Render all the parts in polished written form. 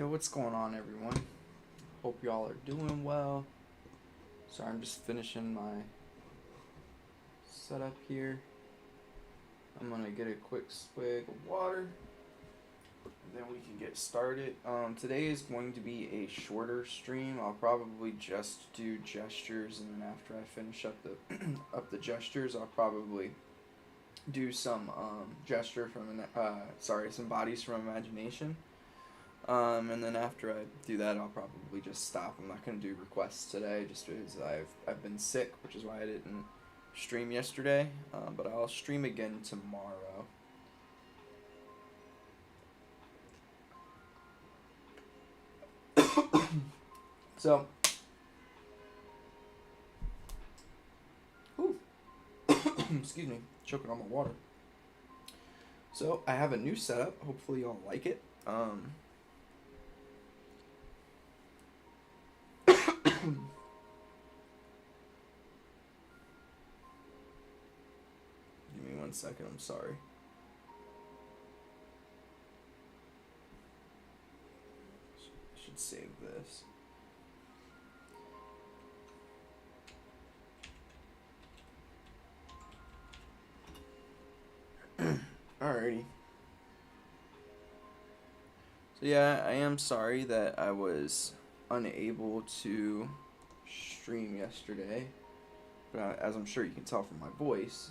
Yo, what's going on, everyone? Hope y'all are doing well. Sorry, I'm just finishing my setup here. I'm gonna get a quick swig of water, and then we can get started. Today is going to be a shorter stream. I'll probably just do gestures, and then after I finish up the up the gestures, I'll probably do some some bodies from imagination. And then after I do that, I'll probably just stop. I'm not gonna do requests today, just because I've been sick, which is why I didn't stream yesterday. But I'll stream again tomorrow. So, excuse me, choking on my water. So I have a new setup. Hopefully y'all like it. Give me 1 second, I'm sorry. I should save this. Alrighty. So yeah, I am sorry that I was unable to stream yesterday. But as I'm sure you can tell from my voice,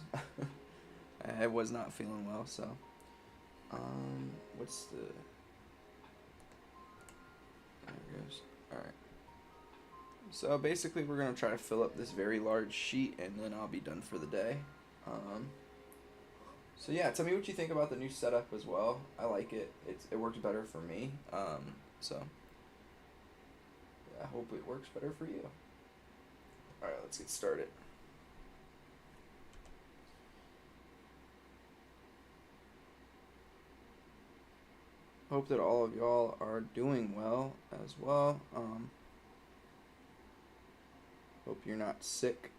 I was not feeling well, so. What's the... There it goes. Alright. So basically we're going to try to fill up this very large sheet, and then I'll be done for the day. So yeah, tell me what you think about the new setup as well. I like it. It works better for me. So yeah, I hope it works better for you. Alright, let's get started. Hope that all of y'all are doing well as well. Hope you're not sick.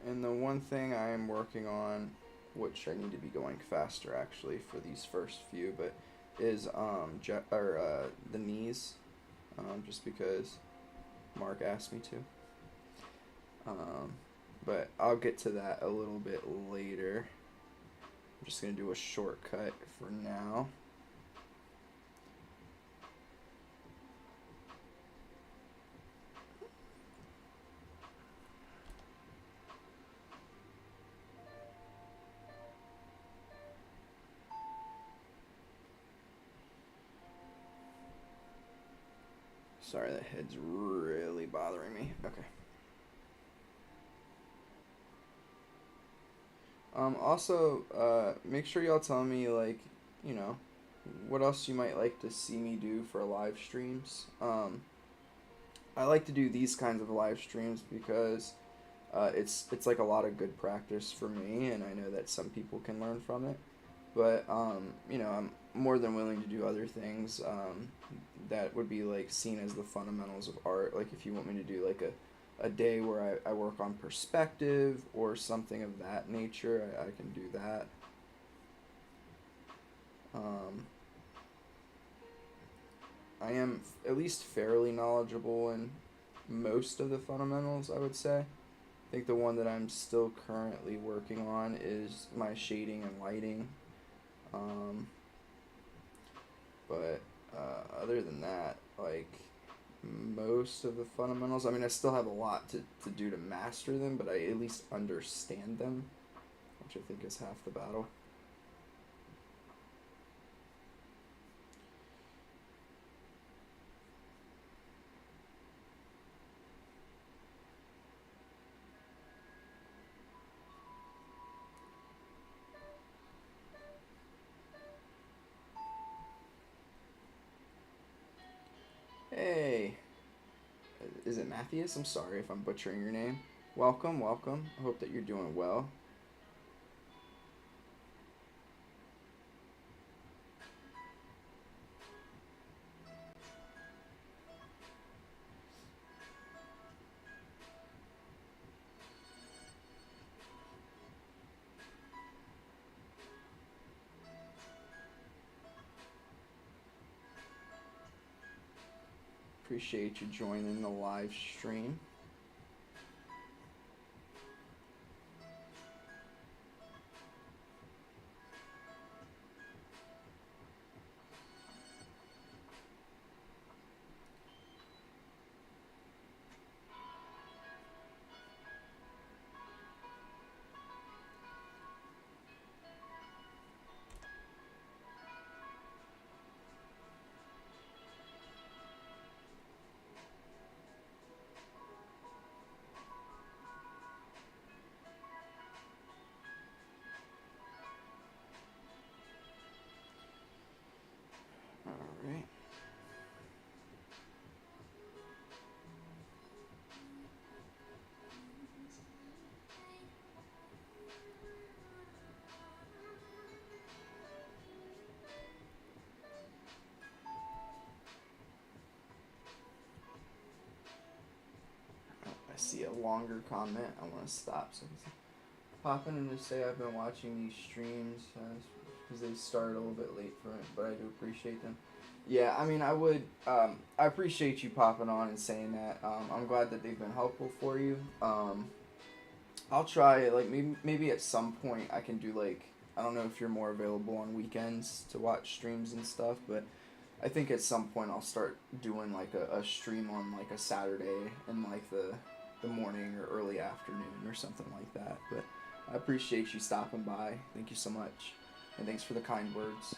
And the one thing I am working on, which I need to be going faster actually for these first few, but is the knees, just because Mark asked me to. But I'll get to that a little bit later. I'm just gonna do a shortcut for now. Sorry, that head's really bothering me. Okay. Also, make sure y'all tell me, like, you know, what else you might like to see me do for live streams. I like to do these kinds of live streams because it's like a lot of good practice for me, and I know that some people can learn from it. But you know, I'm more than willing to do other things that would be like seen as the fundamentals of art. Like if you want me to do like a day where I work on perspective or something of that nature, I can do that. I am at least fairly knowledgeable in most of the fundamentals, I would say. I think the one that I'm still currently working on is my shading and lighting. But other than that, like most of the fundamentals, I mean, I still have a lot to do to master them, but I at least understand them, which I think is half the battle. Hey, is it Matthias? I'm sorry if I'm butchering your name. Welcome, welcome. I hope that you're doing well. Appreciate you joining the live stream. All right. I see a longer comment. I want to stop. So popping in to say I've been watching these streams because they started a little bit late for it, but I do appreciate them. Yeah, I mean, I would. I appreciate you popping on and saying that. I'm glad that they've been helpful for you. I'll try like maybe at some point I can do like I don't know if you're more available on weekends to watch streams and stuff, but I think at some point I'll start doing like a stream on like a Saturday in like the morning or early afternoon or something like that. But I appreciate you stopping by. Thank you so much. And thanks for the kind words.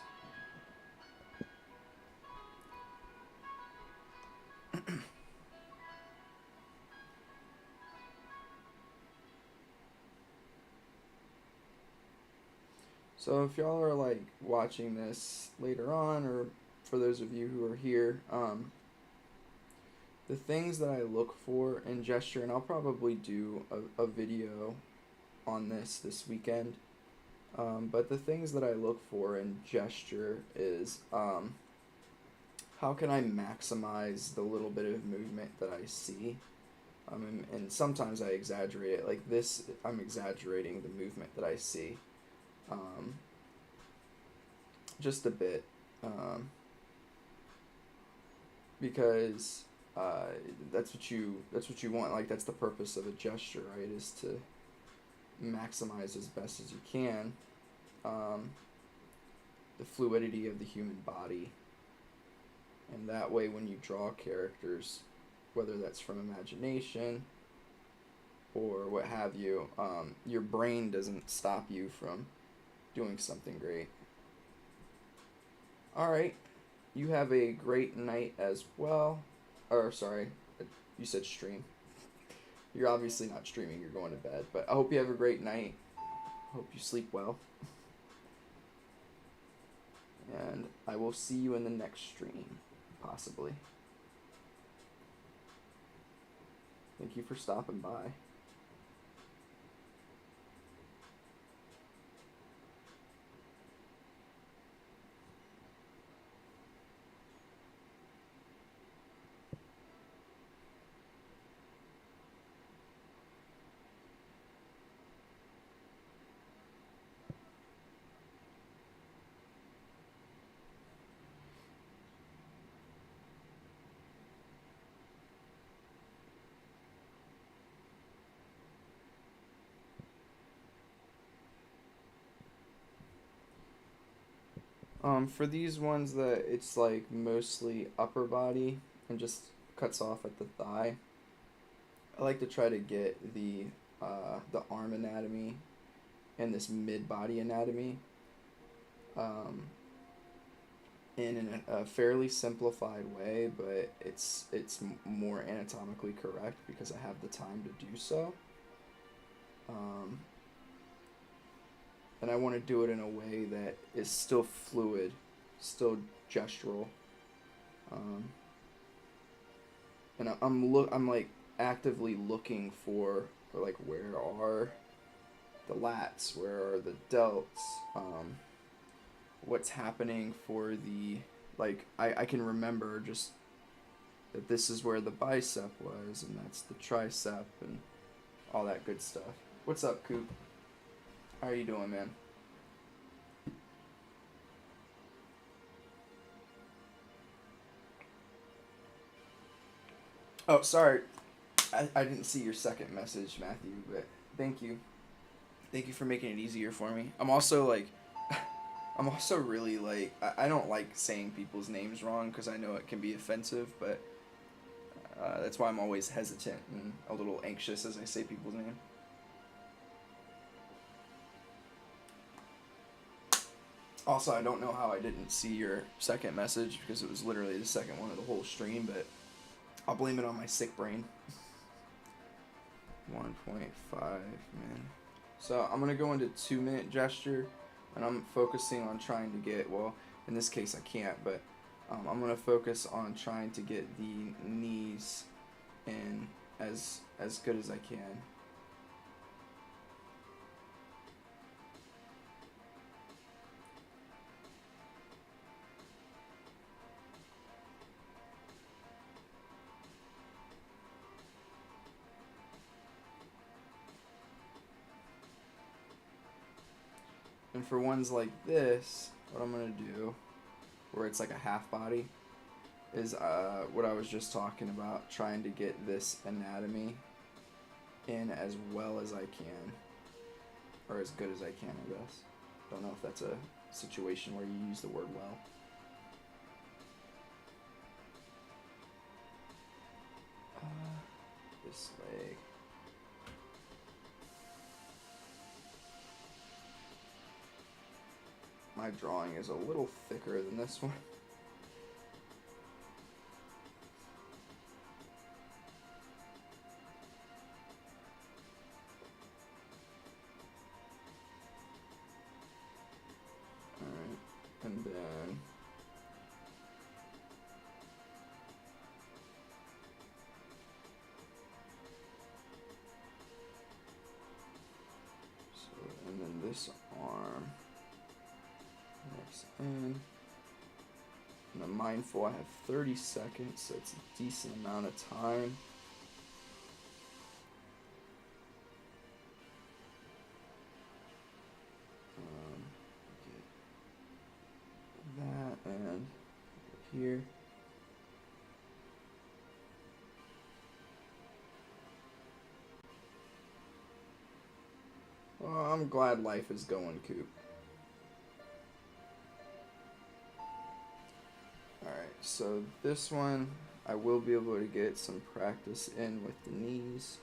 So if y'all are like watching this later on, or for those of you who are here, the things that I look for in gesture, and I'll probably do a video on this weekend. But the things that I look for in gesture is how can I maximize the little bit of movement that I see? And sometimes I exaggerate it. Like this, I'm exaggerating the movement that I see. Um, just a bit. Because that's what you want. Like that's the purpose of a gesture, right? Is to maximize as best as you can the fluidity of the human body, and that way when you draw characters, whether that's from imagination or what have you, your brain doesn't stop you from doing something great. All right, you have a great night as well. Or sorry, you said stream. You're obviously not streaming. You're going to bed. But I hope you have a great night. Hope you sleep well. And I will see you in the next stream, possibly. Thank you for stopping by. For these ones that it's like mostly upper body and just cuts off at the thigh, I like to try to get the arm anatomy and this mid body anatomy um, in a fairly simplified way, but it's more anatomically correct because I have the time to do so. Um, and I want to do it in a way that is still fluid, still gestural. Um, and I'm like actively looking for like where are the lats, where are the delts, what's happening for the like I can remember just that this is where the bicep was and that's the tricep and all that good stuff. What's up, Coop? How are you doing, man? Oh, sorry. I didn't see your second message, Matthew, but thank you. Thank you for making it easier for me. I'm also like, I'm also really like, I don't like saying people's names wrong because I know it can be offensive, but that's why I'm always hesitant and a little anxious as I say people's name. Also, I don't know how I didn't see your second message because it was literally the second one of the whole stream, but I'll blame it on my sick brain. 1.5, man. So I'm going to go into 2-minute gesture, and I'm focusing on trying to get, well, in this case I can't, but I'm going to focus on trying to get the knees in as good as I can. And for ones like this, what I'm going to do, where it's like a half body, is what I was just talking about, trying to get this anatomy in as well as I can, or as good as I can, I guess. Don't know if that's a situation where you use the word well. This leg. My drawing is a little thicker than this one. Alright, and then this arm next in. And I'm mindful I have 30 seconds, so it's a decent amount of time. Get that and here. Well, I'm glad life is going, Coop. Alright, so this one I will be able to get some practice in with the knees.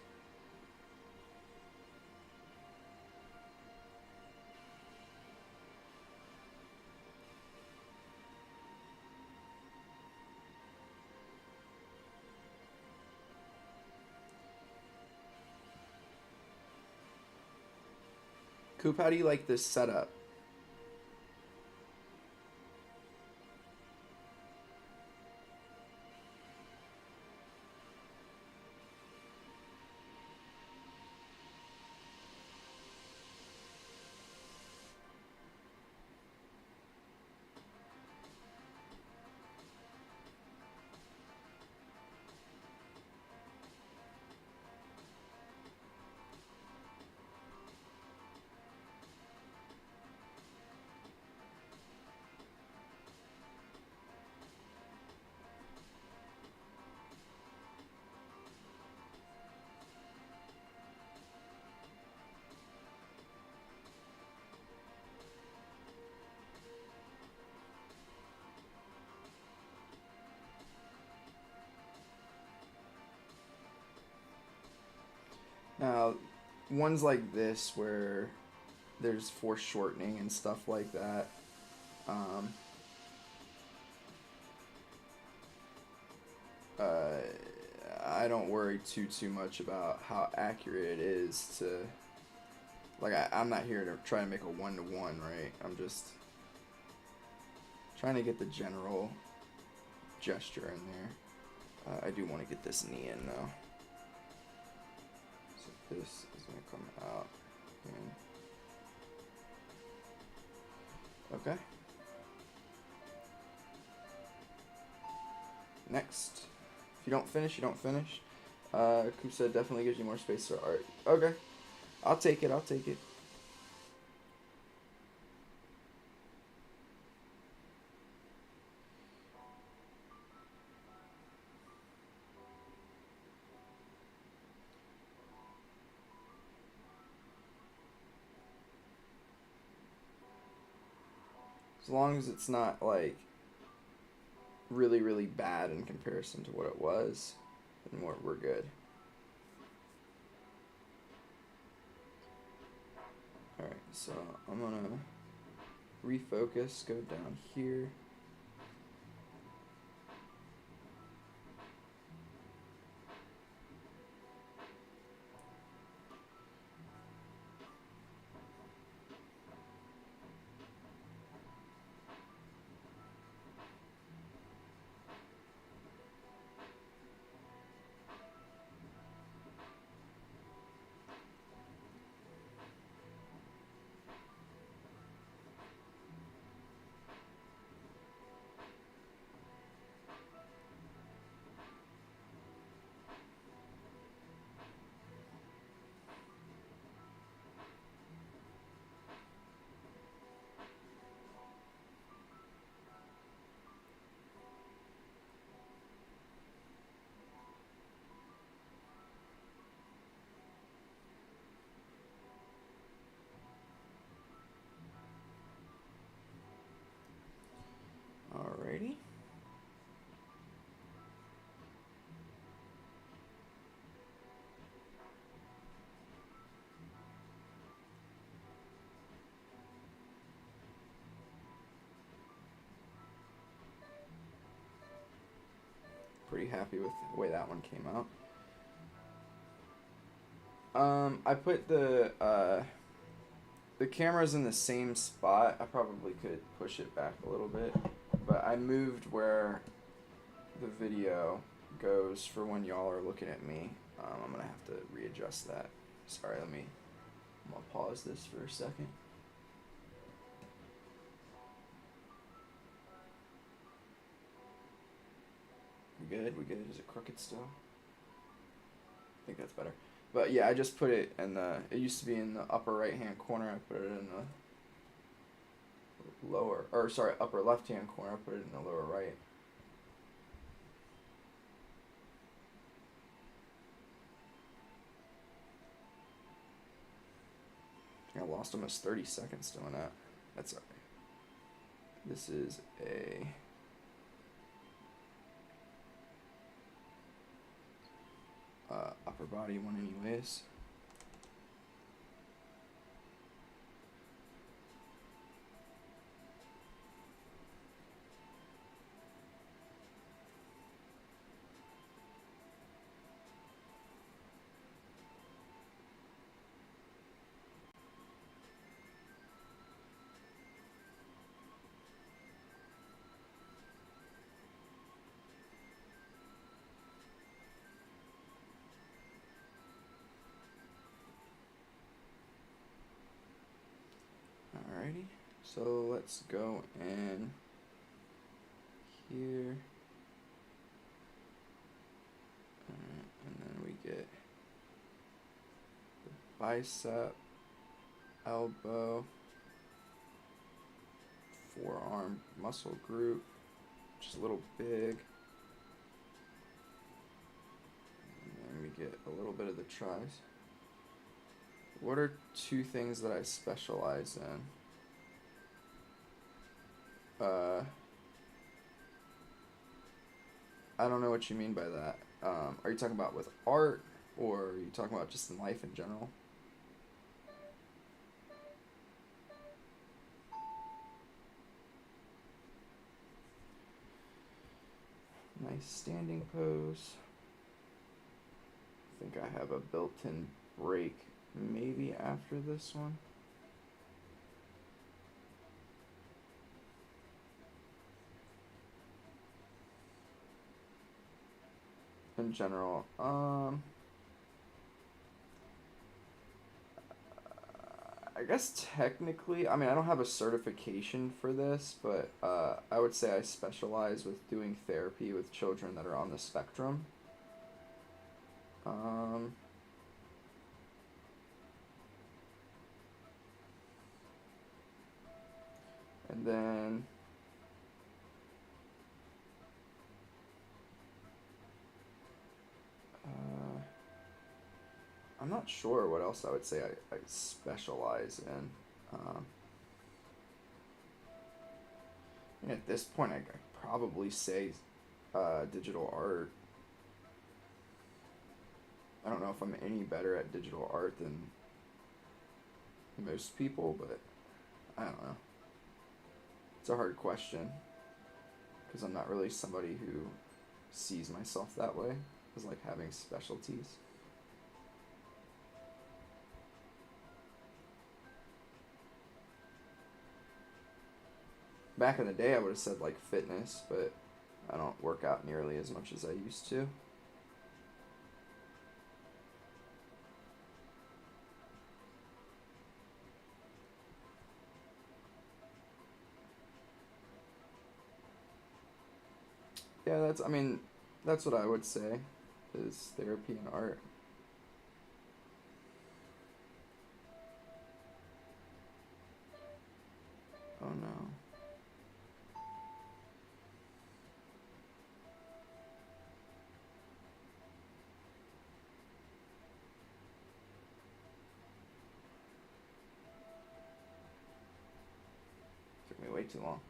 Coop, how do you like this setup? Now, ones like this where there's foreshortening and stuff like that, I don't worry too much about how accurate it is to, like, I'm not here to try to make a 1-to-1, right? I'm just trying to get the general gesture in there. I do want to get this knee in though. So this is going to come out. And okay. Next. If you don't finish, you don't finish. Kusa definitely gives you more space for art. Okay. I'll take it. I'll take it. As long as it's not like really, really bad in comparison to what it was, then we're good. Alright, so I'm gonna refocus, go down here. Alrighty. Pretty happy with the way that one came out. I put the camera's in the same spot. I probably could push it back a little bit, but I moved where the video goes for when y'all are looking at me. I'm gonna have to readjust that. Sorry, I'm gonna pause this for a second. We good? We good? Is it crooked still? I think that's better. But yeah, I just put it in the, it used to be in the upper right hand corner. I put it in the lower, or sorry, upper left hand corner. I put it in the lower right. I think I lost almost 30 seconds doing that. That's alright. This is a upper body one anyways. Alrighty, so let's go in here, and then we get the bicep, elbow, forearm muscle group, which is a little big, and then we get a little bit of the tris. What are two things that I specialize in? I don't know what you mean by that. Are you talking about with art, or are you talking about just in life in general? Nice standing pose. I think I have a built-in break maybe after this one. in general. I guess technically, I mean, I don't have a certification for this, but I would say I specialize with doing therapy with children that are on the spectrum. Um, and then I'm not sure what else I would say I specialize in. Um, and at this point, I'd probably say digital art. I don't know if I'm any better at digital art than most people, but I don't know. It's a hard question because I'm not really somebody who sees myself that way as like having specialties. Back in the day, I would have said like fitness, but I don't work out nearly as much as I used to. Yeah, I mean, that's what I would say is therapy and art. Oh no. Took me way too long.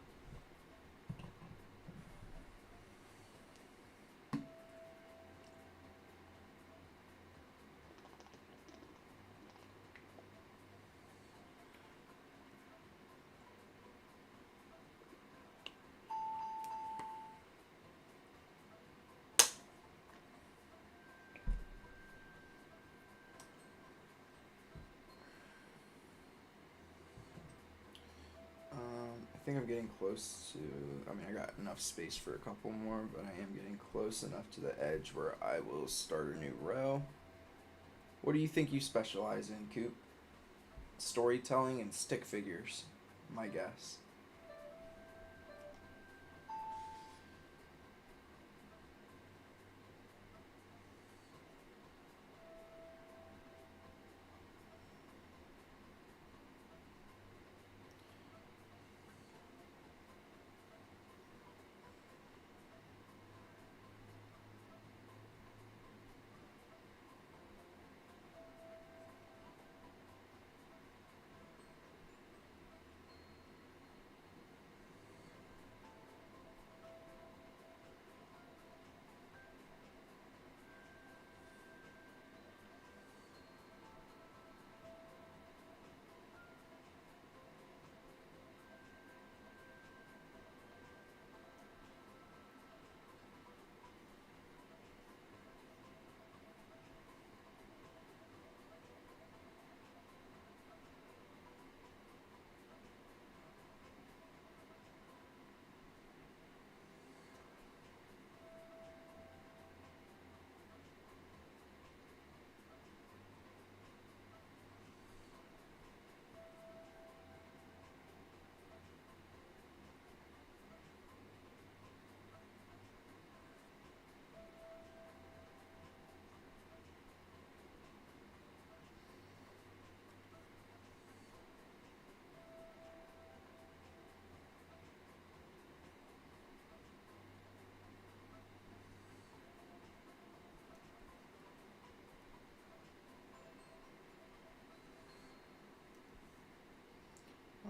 I think I'm getting close to. I mean, I got enough space for a couple more, but I am getting close enough to the edge where I will start a new row. What do you think you specialize in, Coop? Storytelling and stick figures, my guess.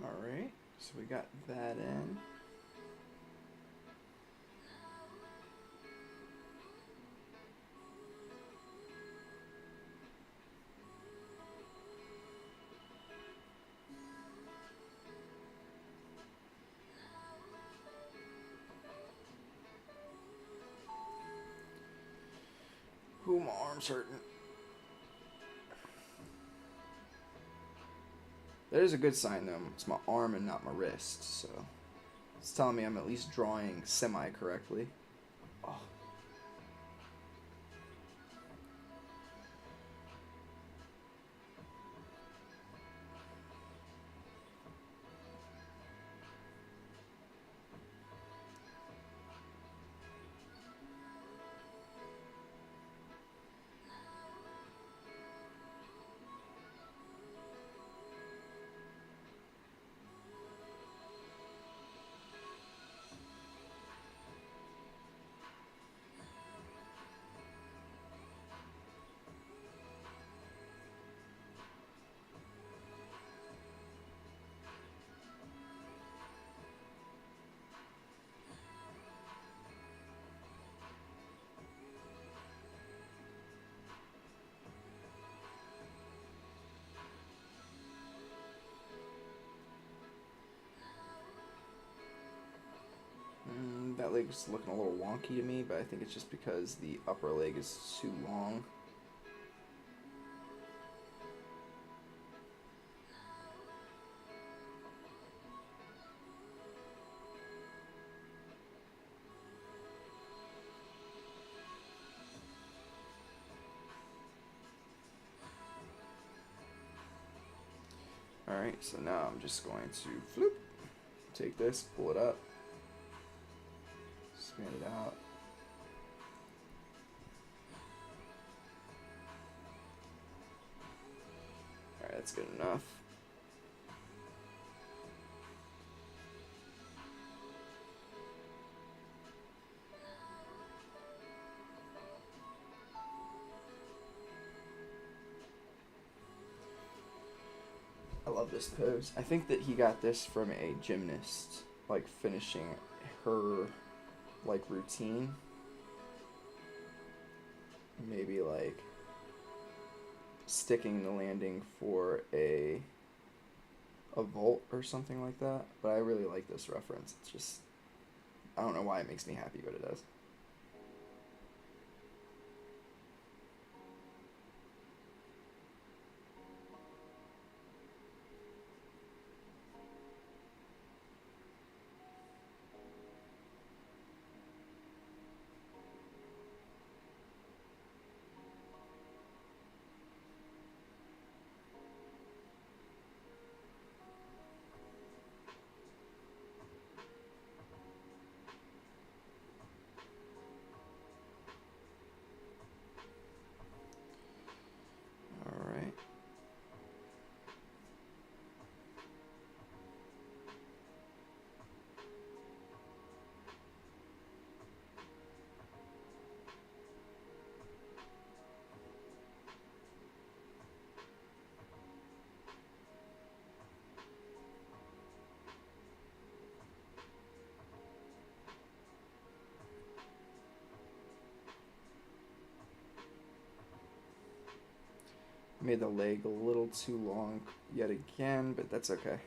All right, so we got that in. Ooh, my arm's hurting. That is a good sign though. It's my arm and not my wrist, so it's telling me I'm at least drawing semi correctly. Oh. That leg's looking a little wonky to me, but I think it's just because the upper leg is too long. Alright, so now I'm just going to floop, take this, pull it up, expand it out. Alright, that's good enough. I love this pose. I think that he got this from a gymnast, like finishing her like routine. Maybe like sticking the landing for a vault or something like that. But I really like this reference. It's just, I don't know why it makes me happy, but it does. Alright. Made the leg a little too long yet again, but that's okay.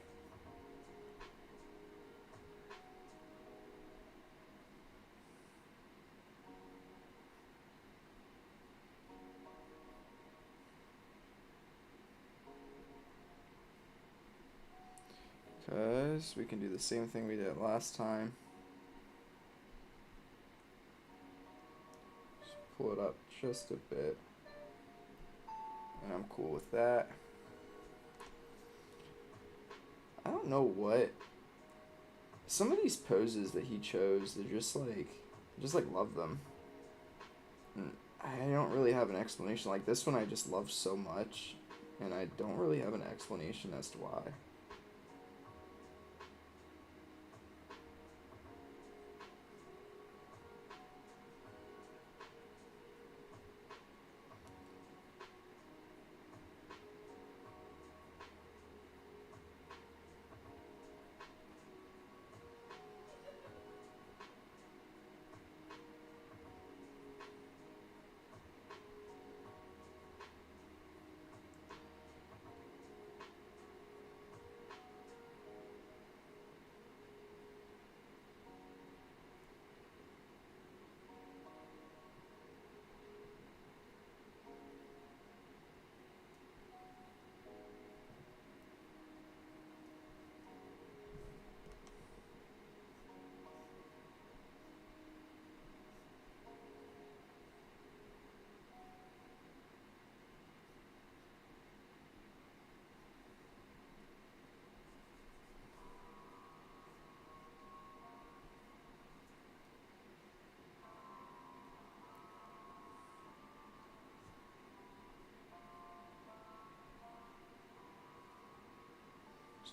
Because we can do the same thing we did last time. Just pull it up just a bit. And I'm cool with that. I don't know what. Some of these poses that he chose, they're just like love them. And I don't really have an explanation. Like this one I just love so much, and I don't really have an explanation as to why.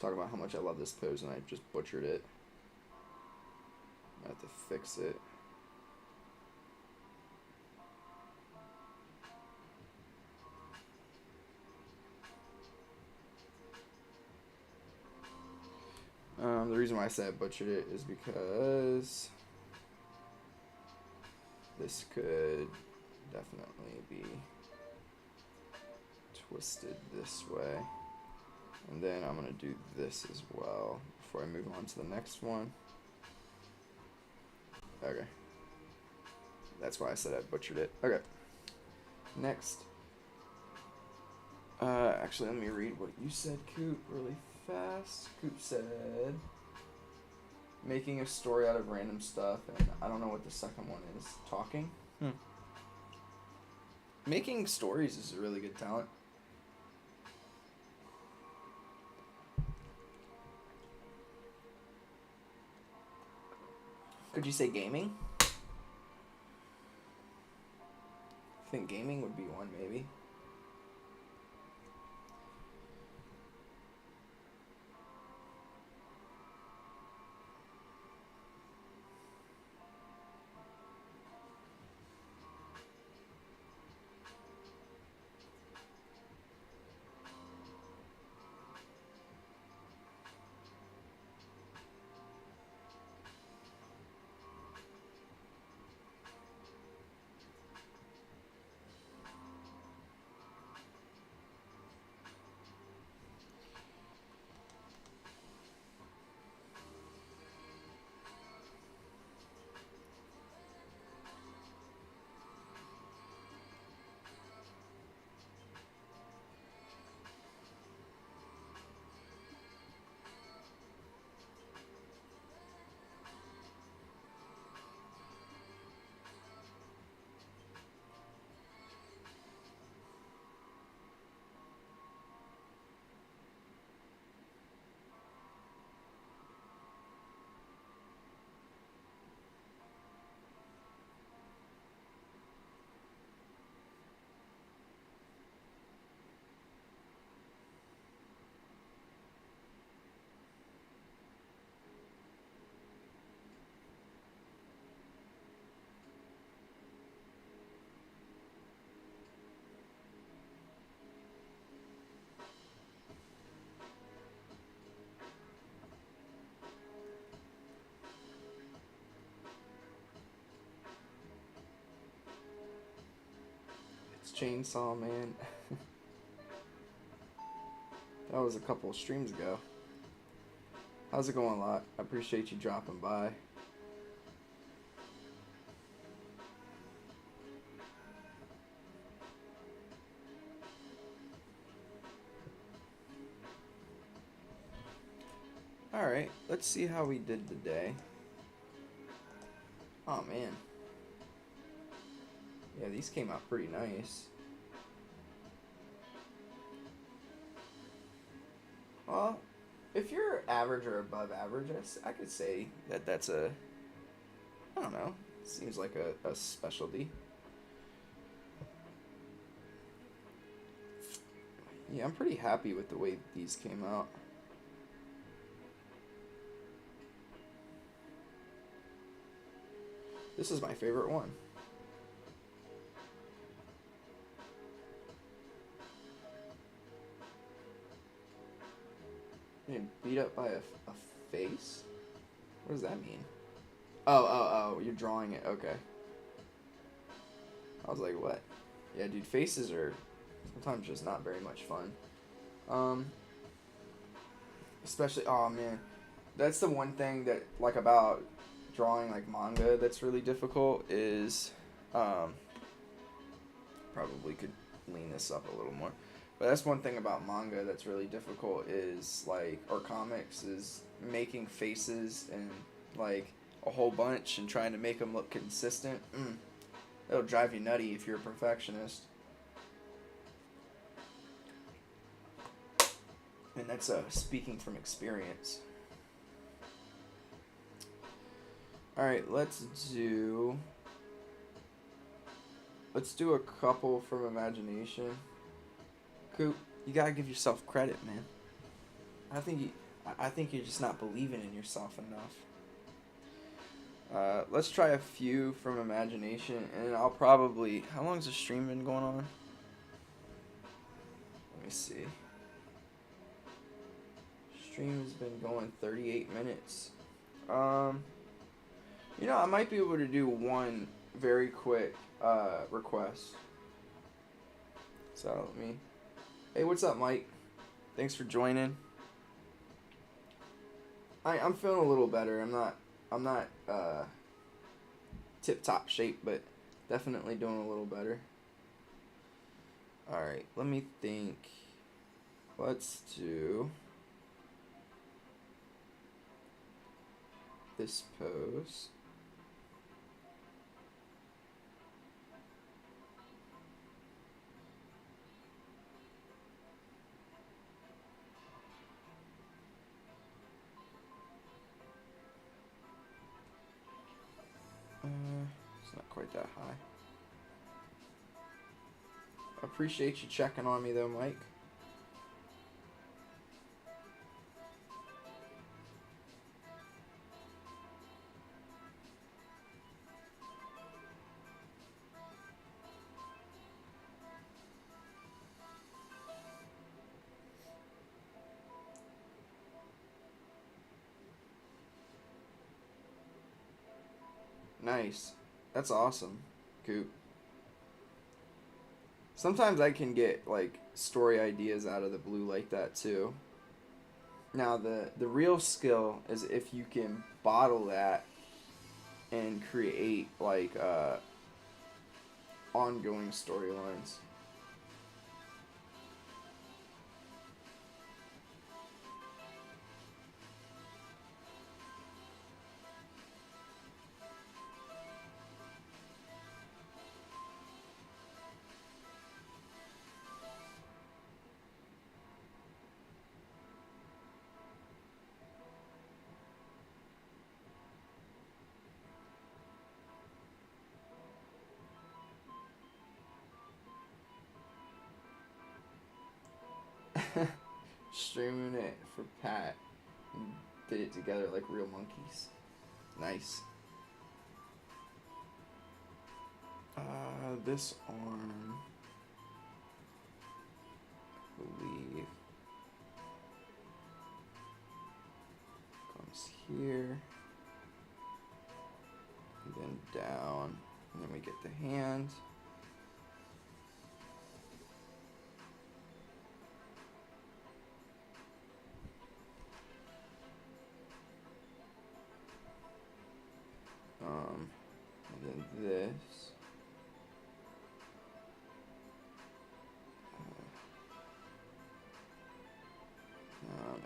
Talking about how much I love this pose and I just butchered it. I have to fix it. The reason why I said I butchered it is because this could definitely be twisted this way. And then I'm going to do this as well before I move on to the next one. Okay. That's why I said I butchered it. Okay. Next. Actually, let me read what you said, Coop, really fast. Coop said, making a story out of random stuff, and I don't know what the second one is. Talking? Making stories is a really good talent. Could you say gaming? I think gaming would be one, maybe. Chainsaw Man. That was a couple of streams ago. How's it going, Lot? I appreciate you dropping by. Alright, let's see how we did today. Oh man. Yeah, these came out pretty nice. Well, if you're average or above average, I could say that that's a, I don't know, seems like a specialty. Yeah, I'm pretty happy with the way these came out. This is my favorite one. You're beat up by a face? What does that mean? Oh, you're drawing it. Okay. I was like, what? Yeah, dude, faces are sometimes just not very much fun. Especially, oh man. That's the one thing that, like, about drawing, like, manga that's really difficult is, probably could lean this up a little more. But that's one thing about manga that's really difficult is, like, or comics, is making faces and, like, a whole bunch and trying to make them look consistent. It'll drive you nutty if you're a perfectionist. And that's speaking from experience. Alright, let's do a couple from imagination. Coop, you gotta give yourself credit, man. I think you're just not believing in yourself enough. Let's try a few from imagination, and I'll probably... How long's the stream been going on? Let me see. Stream has been going 38 minutes. You know, I might be able to do one very quick request. So let me... Hey, what's up, Mike? Thanks for joining. I'm feeling a little better. I'm not tip-top shape, but definitely doing a little better. Alright, let me think. Let's do this pose. It's not quite that high. Appreciate you checking on me though, Mike. Nice. That's awesome, Coop. Sometimes I can get like story ideas out of the blue like that too. Now the real skill is if you can bottle that and create like ongoing storylines. Streaming it for Pat and did it together like real monkeys. Nice. This arm, I believe, comes here, and then down, and then we get the hand. And then this.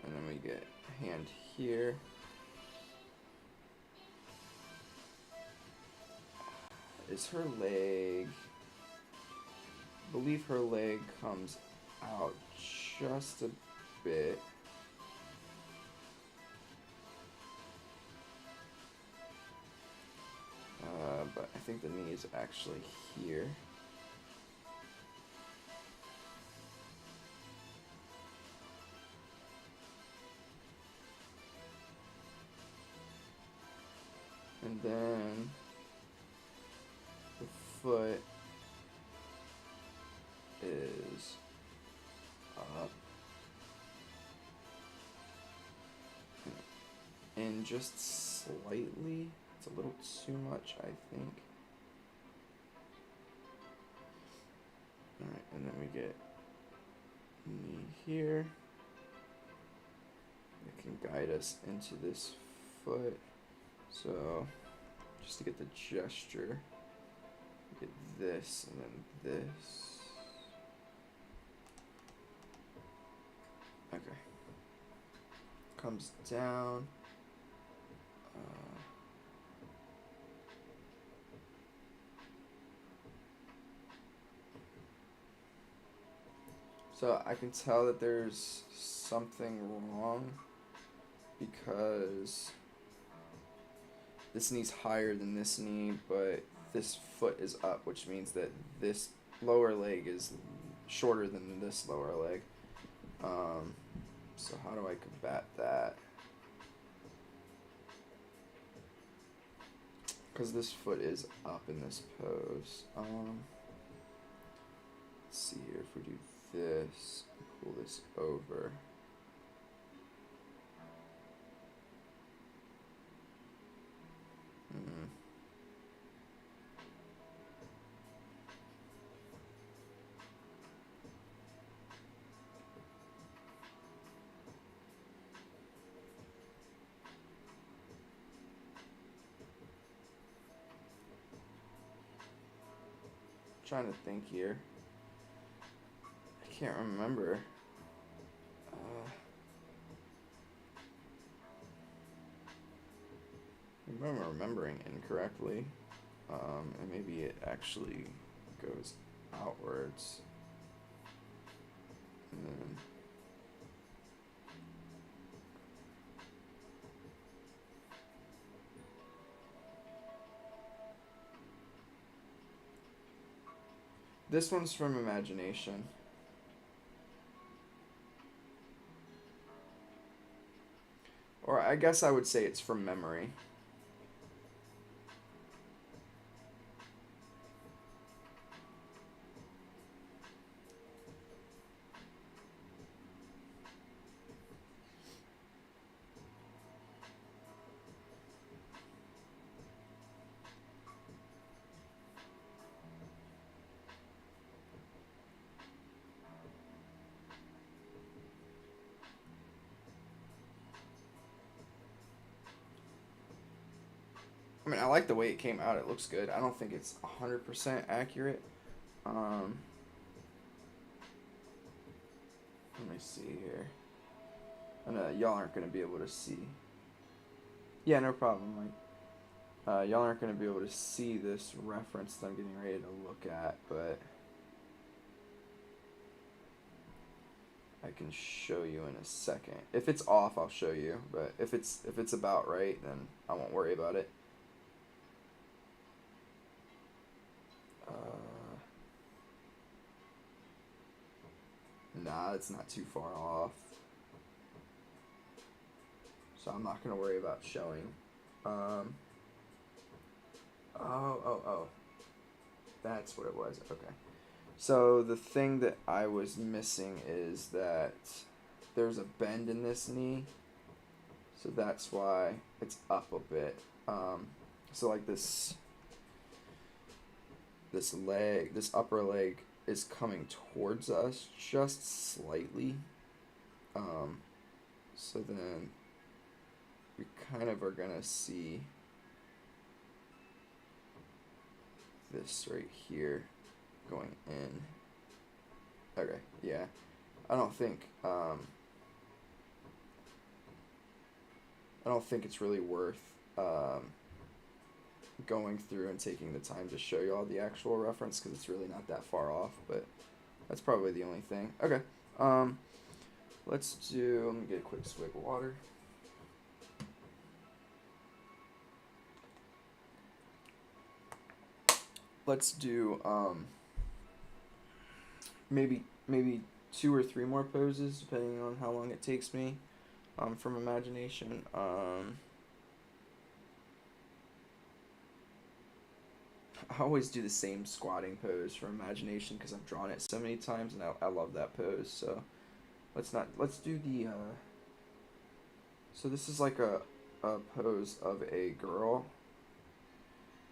And then we get hand here. Is her leg... I believe her leg comes out just a bit. But I think the knee is actually here. And then the foot is up and just slightly, it's a little too much, I think. Alright, and then we get knee here. It can guide us into this foot. So, just to get the gesture, get this and then this. Okay. Comes down. So I can tell that there's something wrong because this knee's higher than this knee, but this foot is up, which means that this lower leg is shorter than this lower leg. So how do I combat that? Because this foot is up in this pose. Let's see here, if we do this, pull this over. trying to think here. I can't remember. Maybe I'm remembering incorrectly. And maybe it actually goes outwards. And then this one's from imagination. Or I guess I would say it's from memory. I mean, I like the way it came out. It looks good. I don't think it's 100% accurate. Let me see here. I know y'all aren't going to be able to see. Yeah, no problem, Mike. Y'all aren't going to be able to see this reference that I'm getting ready to look at, but I can show you in a second. If it's off, I'll show you, but if it's about right, then I won't worry about it. Nah, it's not too far off. So I'm not going to worry about showing. Oh. That's what it was. Okay. So the thing that I was missing is that there's a bend in this knee. So that's why it's up a bit. So like this leg, this upper leg is coming towards us just slightly. So then we kind of are gonna see this right here going in. Okay, yeah. I don't think it's really worth going through and taking the time to show you all the actual reference because it's really not that far off, but that's probably the only thing. Okay, let me get a quick swig of water. Let's do maybe 2 or 3 more poses depending on how long it takes me from imagination. I always do the same squatting pose from imagination because I've drawn it so many times and I love that pose. So let's do the so this is like a pose of a girl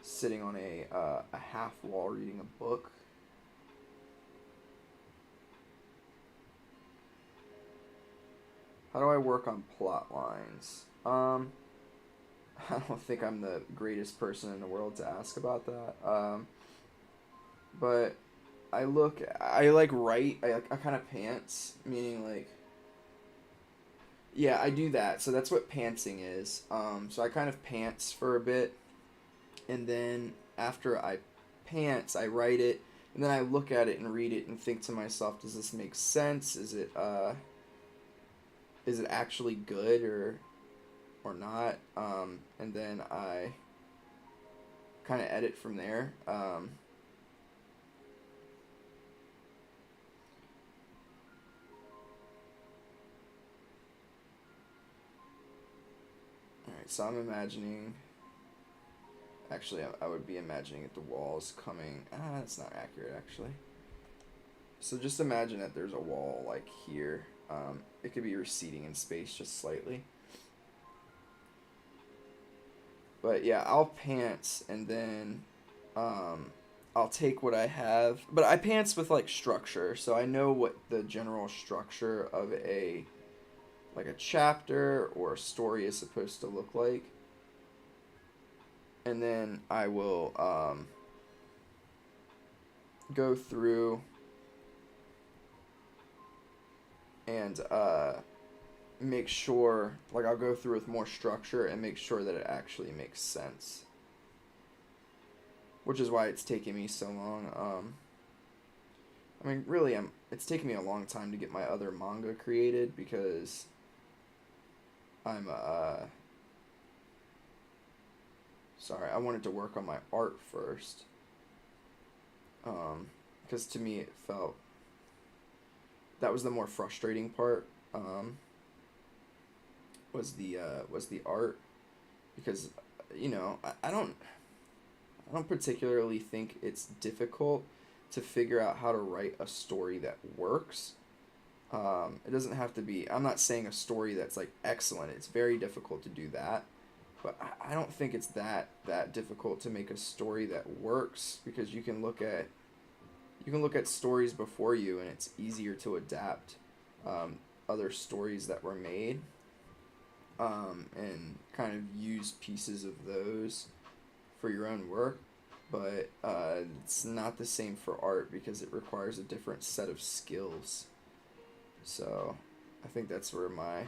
sitting on a half wall reading a book. How do I work on plot lines? I don't think I'm the greatest person in the world to ask about that. But I write, I kind of pants, meaning like, yeah, I do that. So that's what pantsing is. So I kind of pants for a bit, and then after I pants, I write it, and then I look at it and read it and think to myself, does this make sense? Is it actually good or not? And then I kind of edit from there. Alright, so I'm imagining, actually I would be imagining that the wall's coming, that's not accurate actually. So just imagine that there's a wall like here. It could be receding in space just slightly. But yeah, I'll pants and then I'll take what I have. But I pants with like structure, so I know what the general structure of a chapter or a story is supposed to look like. And then I will go through and make sure, like, I'll go through with more structure and make sure that it actually makes sense. Which is why it's taking me so long. I mean, really, it's taken me a long time to get my other manga created because I'm, sorry, I wanted to work on my art first. Because to me it felt, that was the more frustrating part, was the art. Because, I don't particularly think it's difficult to figure out how to write a story that works. It doesn't have to be, I'm not saying a story that's like excellent. It's very difficult to do that. But I don't think it's that difficult to make a story that works, because you can look at stories before you, and it's easier to adapt other stories that were made, and kind of use pieces of those for your own work. But it's not the same for art because it requires a different set of skills. So I think that's where my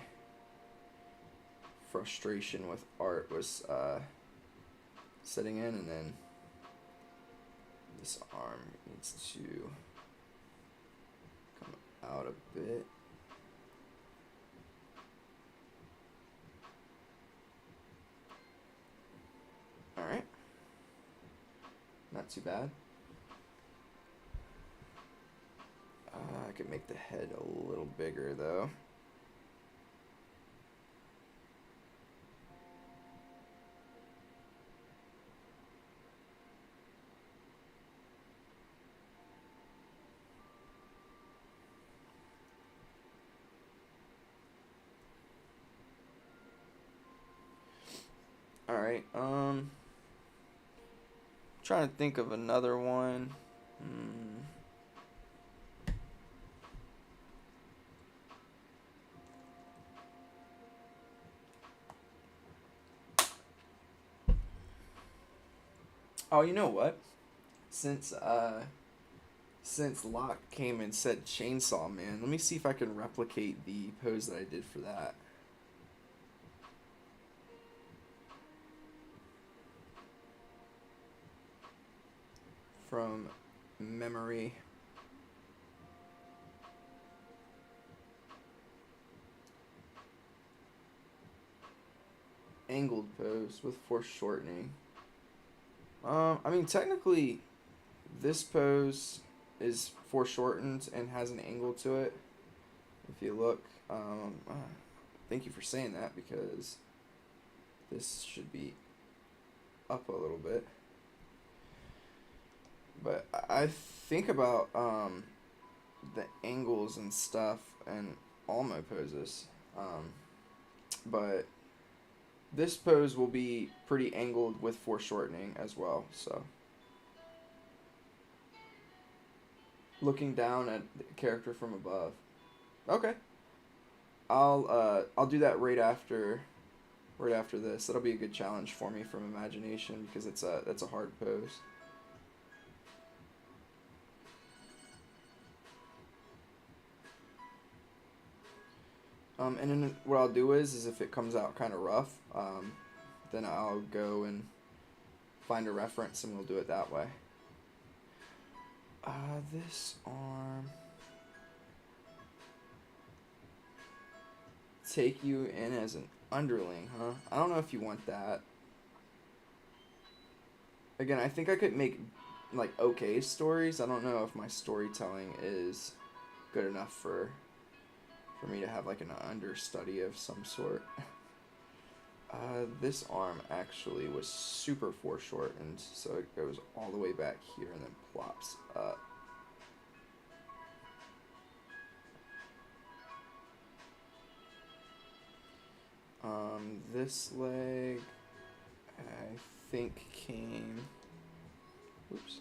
frustration with art was setting in. And then this arm needs to come out a bit. Alright. Not too bad. I could make the head a little bigger though. Alright, trying to think of another one. Oh, you know what? Since Locke came and said Chainsaw Man, let me see if I can replicate the pose that I did for that. From memory. Angled pose with foreshortening. I mean, technically, this pose is foreshortened and has an angle to it. If you look, thank you for saying that, because this should be up a little bit. But I think about the angles and stuff and all my poses. But this pose will be pretty angled with foreshortening as well, so. Looking down at the character from above. Okay. I'll do that right after this. That'll be a good challenge for me from imagination, because that's a hard pose. And then what I'll do is if it comes out kind of rough, then I'll go and find a reference and we'll do it that way. This arm. Take you in as an underling, huh? I don't know if you want that. Again, I think I could make, like, okay stories. I don't know if my storytelling is good enough for me to have, like, an understudy of some sort. This arm actually was super foreshortened, so it goes all the way back here and then plops up. This leg, I think came, oops.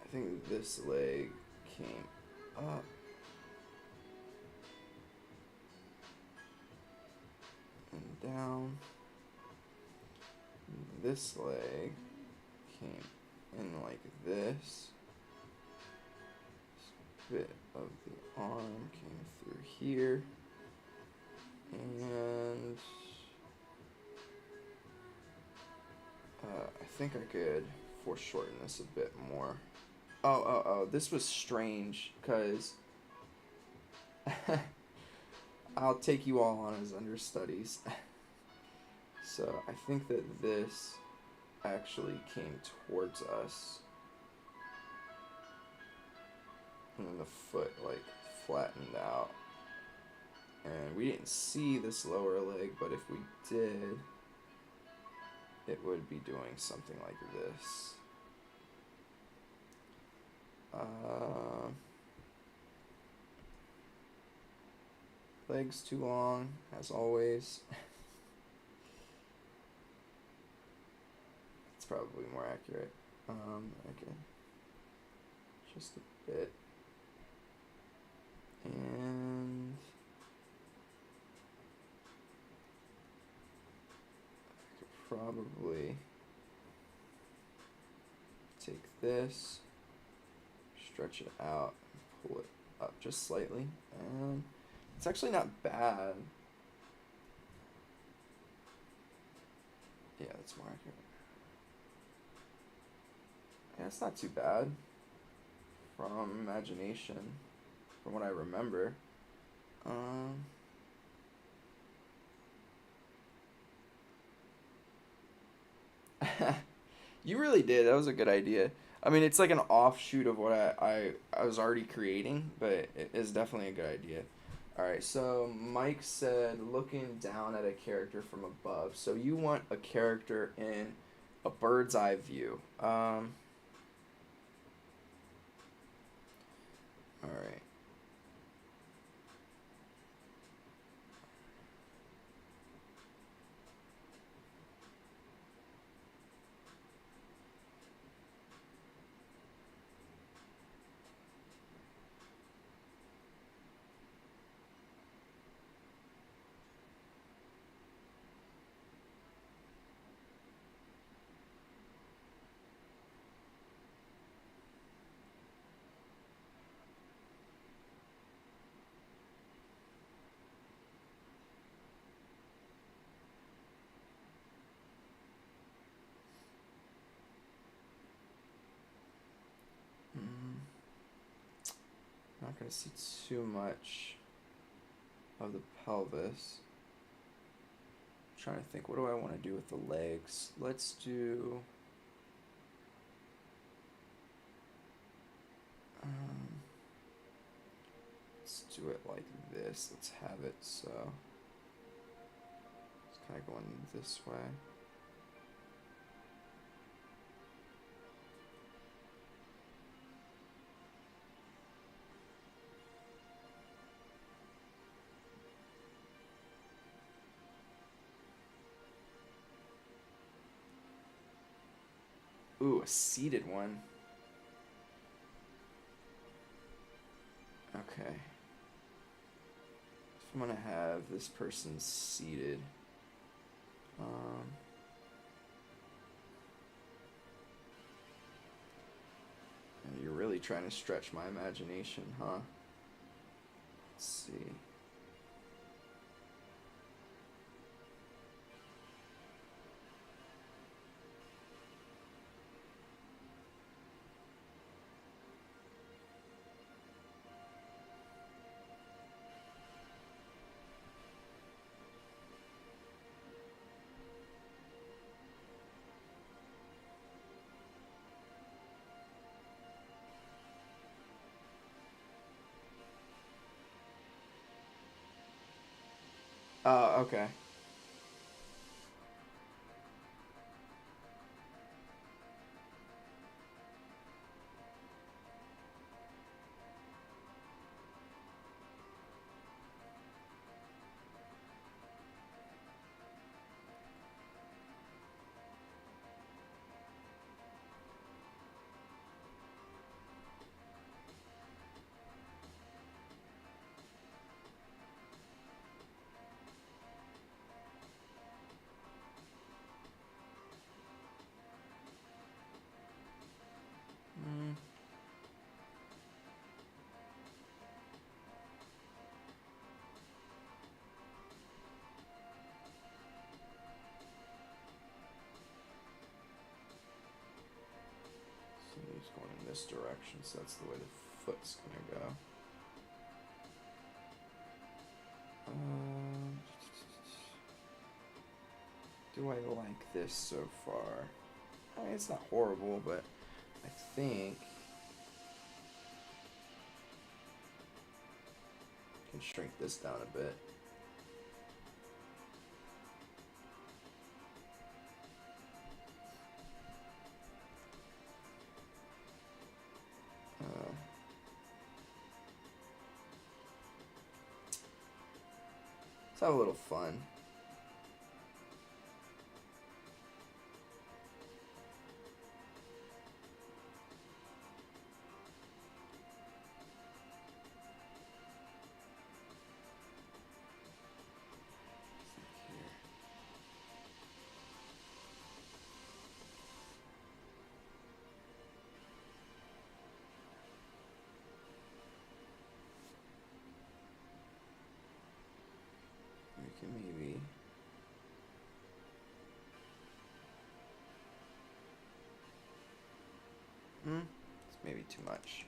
I think this leg came up. And down. This leg came in like this. Bit of the arm came through here, and I think I could foreshorten this a bit more. Oh, this was strange, because I'll take you all on as understudies. So I think that this actually came towards us, and then the foot like flattened out, and we didn't see this lower leg, but if we did, it would be doing something like this. Legs too long, as always. It's probably more accurate. Okay, just a bit, and I could probably take this, stretch it out, and pull it up just slightly, and it's actually not bad. Yeah, that's more accurate. Yeah, it's not too bad from imagination, from what I remember. You really did. That was a good idea. I mean, it's like an offshoot of what I was already creating, but it is definitely a good idea. All right, so Mike said looking down at a character from above. So you want a character in a bird's eye view. All right. Not gonna see too much of the pelvis. I'm trying to think, what do I want to do with the legs? Let's do let's do it like this. Let's have it so it's kind of going this way. Ooh, a seated one. Okay. If I'm gonna have this person seated, you're really trying to stretch my imagination, huh? Let's see. Okay. this direction, so that's the way the foot's gonna go. Do I like this so far? I mean, it's not horrible, but I think I can shrink this down a bit. Let's have a little fun. Maybe it's maybe too much.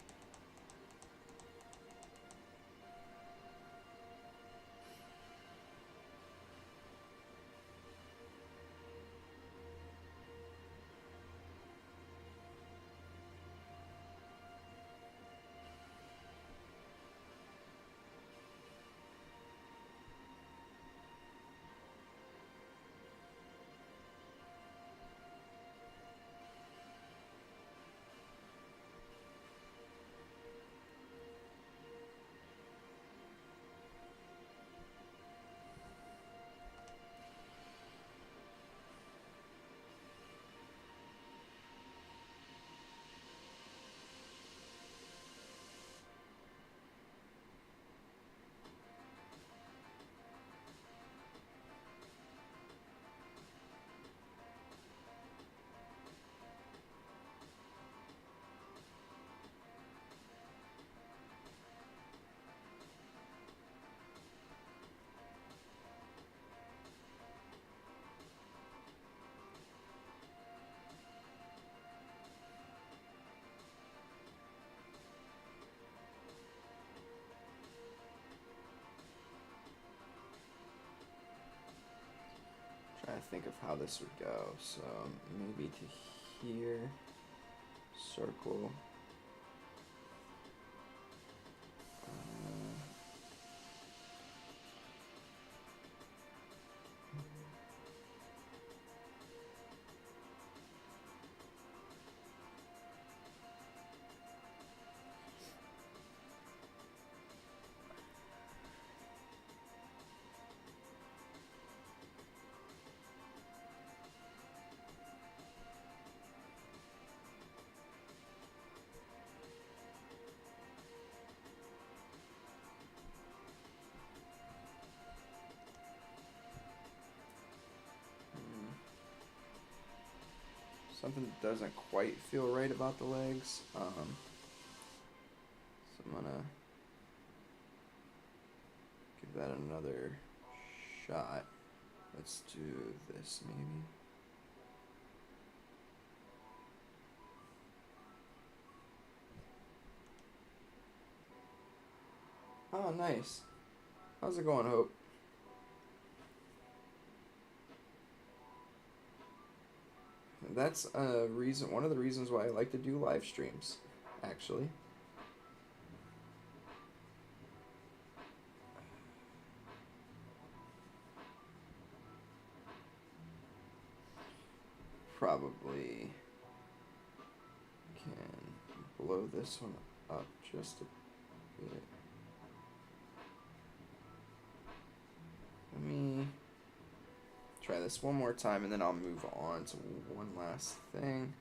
Trying to think of how this would go. So maybe to here, circle. Something that doesn't quite feel right about the legs. So I'm gonna give that another shot. Let's do this maybe. Oh, nice. How's it going, Hope? That's a reason. One of the reasons why I like to do live streams, actually. Probably can blow this one up just a bit. Let me try this one more time and then I'll move on to one last thing.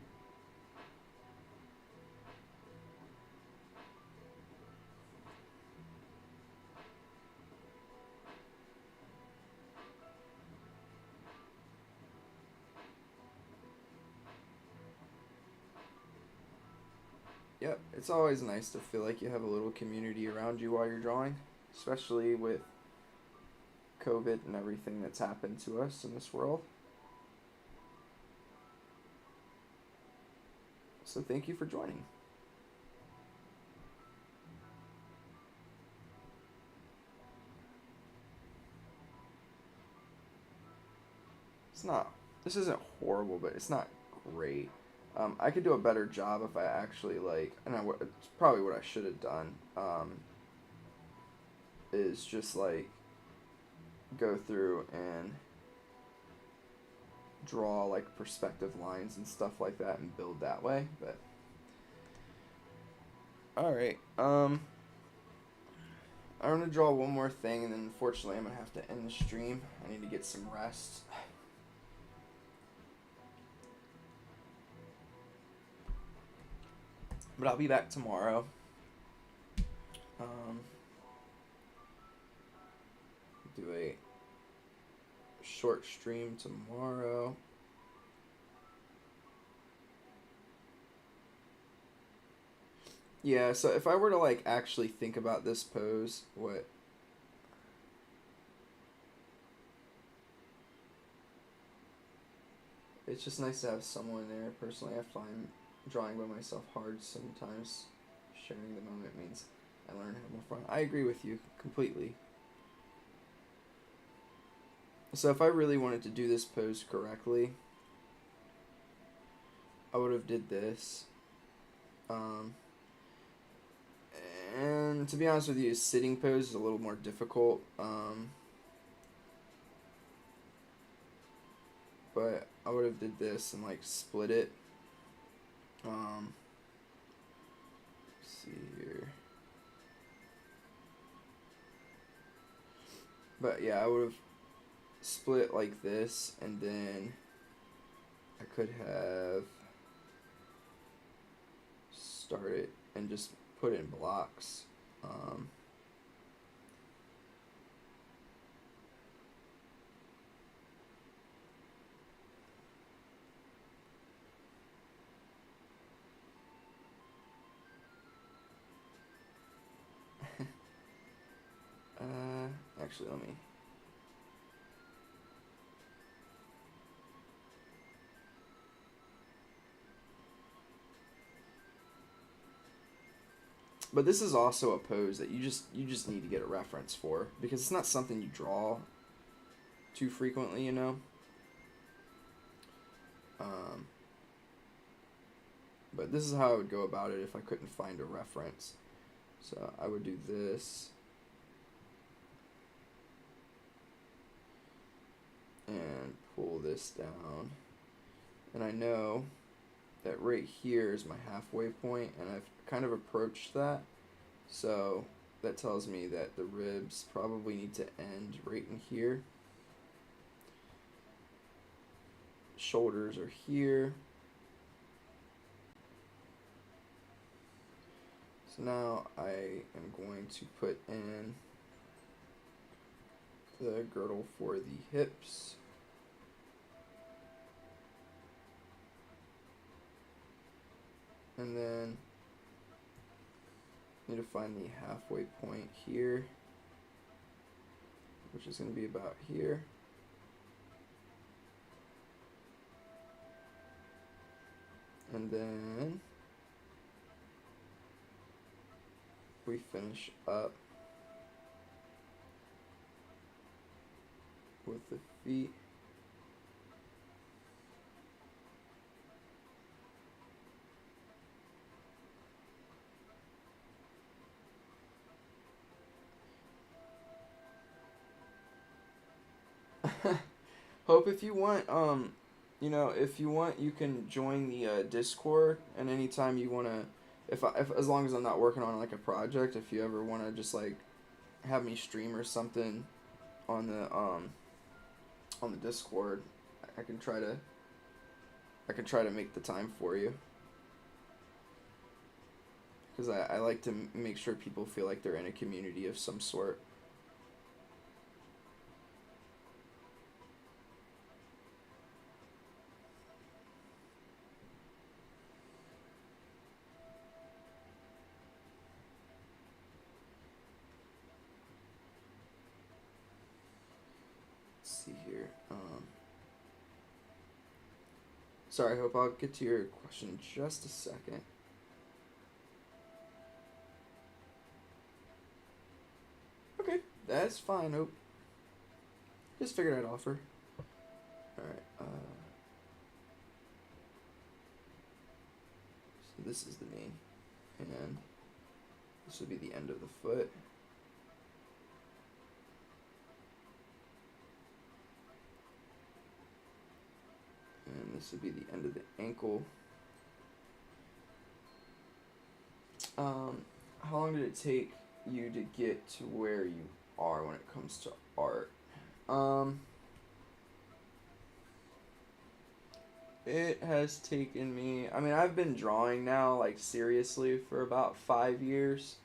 Yep, it's always nice to feel like you have a little community around you while you're drawing, especially with COVID and everything that's happened to us in this world. So thank you for joining. it's not, this isn't horrible, but it's not great. I could do a better job if I actually like, and it's probably what I should have done. Is just like go through and draw like perspective lines and stuff like that and build that way. But all right, I'm gonna draw one more thing, and then unfortunately I'm gonna have to end the stream. I need to get some rest. But I'll be back tomorrow. Do a short stream tomorrow. Yeah, so if I were to like actually think about this pose, what it's just nice to have someone there. Personally, I find drawing by myself hard sometimes. Sharing the moment means I learn to have more fun. I agree with you completely. So if I really wanted to do this pose correctly, I would have did this. And to be honest with you, sitting pose is a little more difficult. But I would have did this and like split it. Let's see here. But yeah, I would have split like this, and then I could have started and just put it in blocks. Actually, let me. But this is also a pose that you just need to get a reference for, because it's not something you draw too frequently, you know. But this is how I would go about it if I couldn't find a reference. So I would do this. And pull this down. And I know that right here is my halfway point, and I've kind of approached that. So that tells me that the ribs probably need to end right in here. Shoulders are here. So now I am going to put in the girdle for the hips. And then need to find the halfway point here, which is going to be about here. And then we finish up with the feet. Hope, if you want, you know, if you want, you can join the Discord, and anytime you want to, if as long as I'm not working on like a project, if you ever want to just like have me stream or something on the Discord, I can try to make the time for you, because I like to make sure people feel like they're in a community of some sort. See here. Sorry, I hope I'll get to your question in just a second. Okay, that's fine, Hope. Just figured I'd offer. Alright, so this is the knee, and this would be the end of the foot. And this would be the end of the ankle. How long did it take you to get to where you are when it comes to art? It has taken me, I mean, I've been drawing now, like, seriously for about 5 years.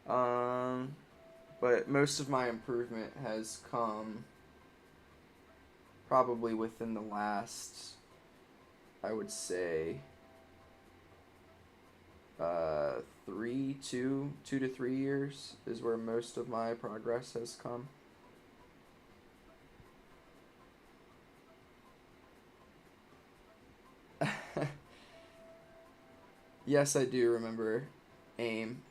But most of my improvement has come probably within the last, I would say, 2 to 3 years is where most of my progress has come. Yes, I do remember AIM.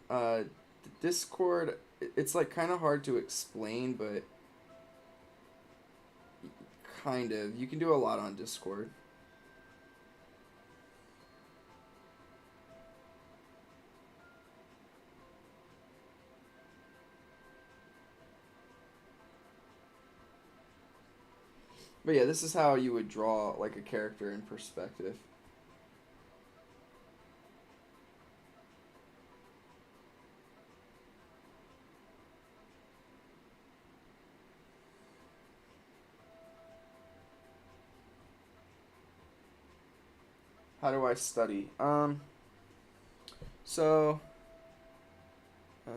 Discord, it's like kind of hard to explain, but kind of. You can do a lot on Discord. But yeah, this is how you would draw like a character in perspective. How do I study? So, uh,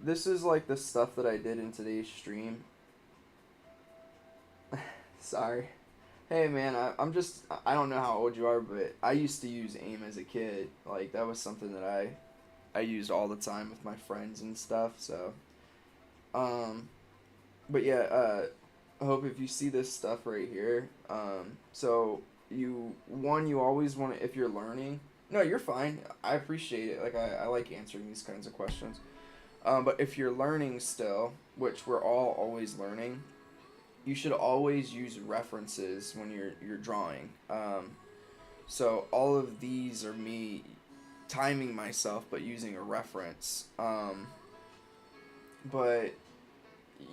this is like the stuff that I did in today's stream. Sorry. Hey man, I don't know how old you are, but I used to use AIM as a kid. Like, that was something that I used all the time with my friends and stuff, so. Um, but yeah, I hope if you see this stuff right here, so you always want to, if you're learning, no, you're fine. I appreciate it. Like, I like answering these kinds of questions. But if you're learning still, which we're all always learning, you should always use references when you're drawing. So all of these are me timing myself, but using a reference. But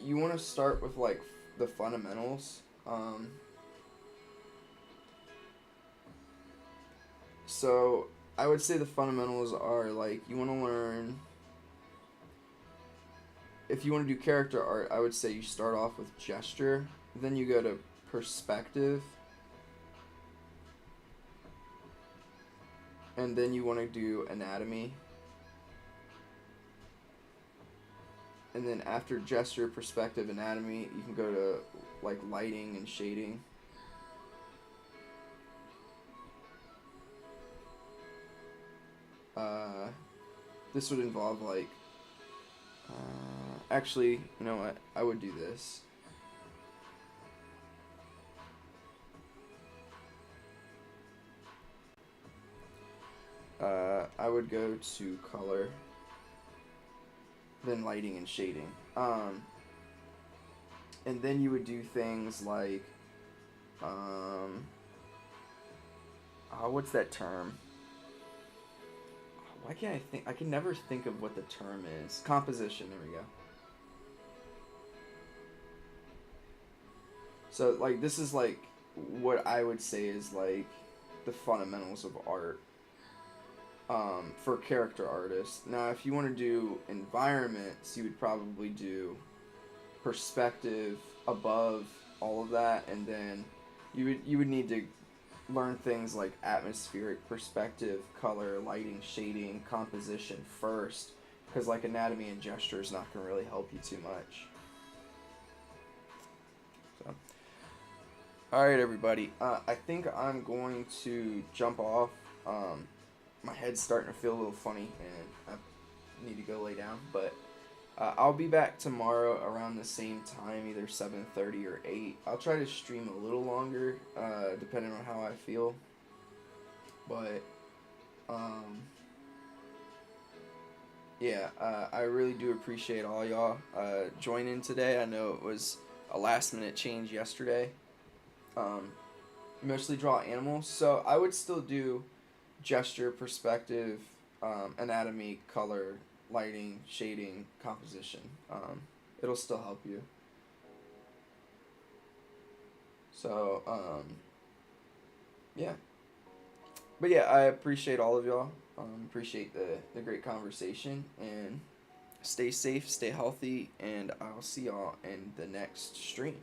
you want to start with like the fundamentals. So I would say the fundamentals are like you want to learn. If you want to do character art, I would say you start off with gesture, then you go to perspective, and then you want to do anatomy. And then after gesture, perspective, anatomy, you can go to like lighting and shading. This would involve like, actually, you know what? I would do this. I would go to color, then lighting and shading. And then you would do things like, what's that term? Why can't I think? I can never think of what the term is. Composition, there we go. So, like, this is, like, what I would say is, like, the fundamentals of art for character artists. Now, if you want to do environments, you would probably do perspective above all of that, and then you would need to learn things like atmospheric perspective, color, lighting, shading, composition first, because like anatomy and gesture is not going to really help you too much. So, all right, everybody. I think I'm going to jump off. My head's starting to feel a little funny, and I need to go lay down. But I'll be back tomorrow around the same time, either 7:30 or 8. I'll try to stream a little longer, depending on how I feel. But, yeah, I really do appreciate all y'all joining today. I know it was a last minute change yesterday. Mostly draw animals, so I would still do gesture, perspective, anatomy, color, lighting, shading, composition. It'll still help you. So, yeah. But yeah, I appreciate all of y'all. Appreciate the great conversation, and stay safe, stay healthy, and I'll see y'all in the next stream.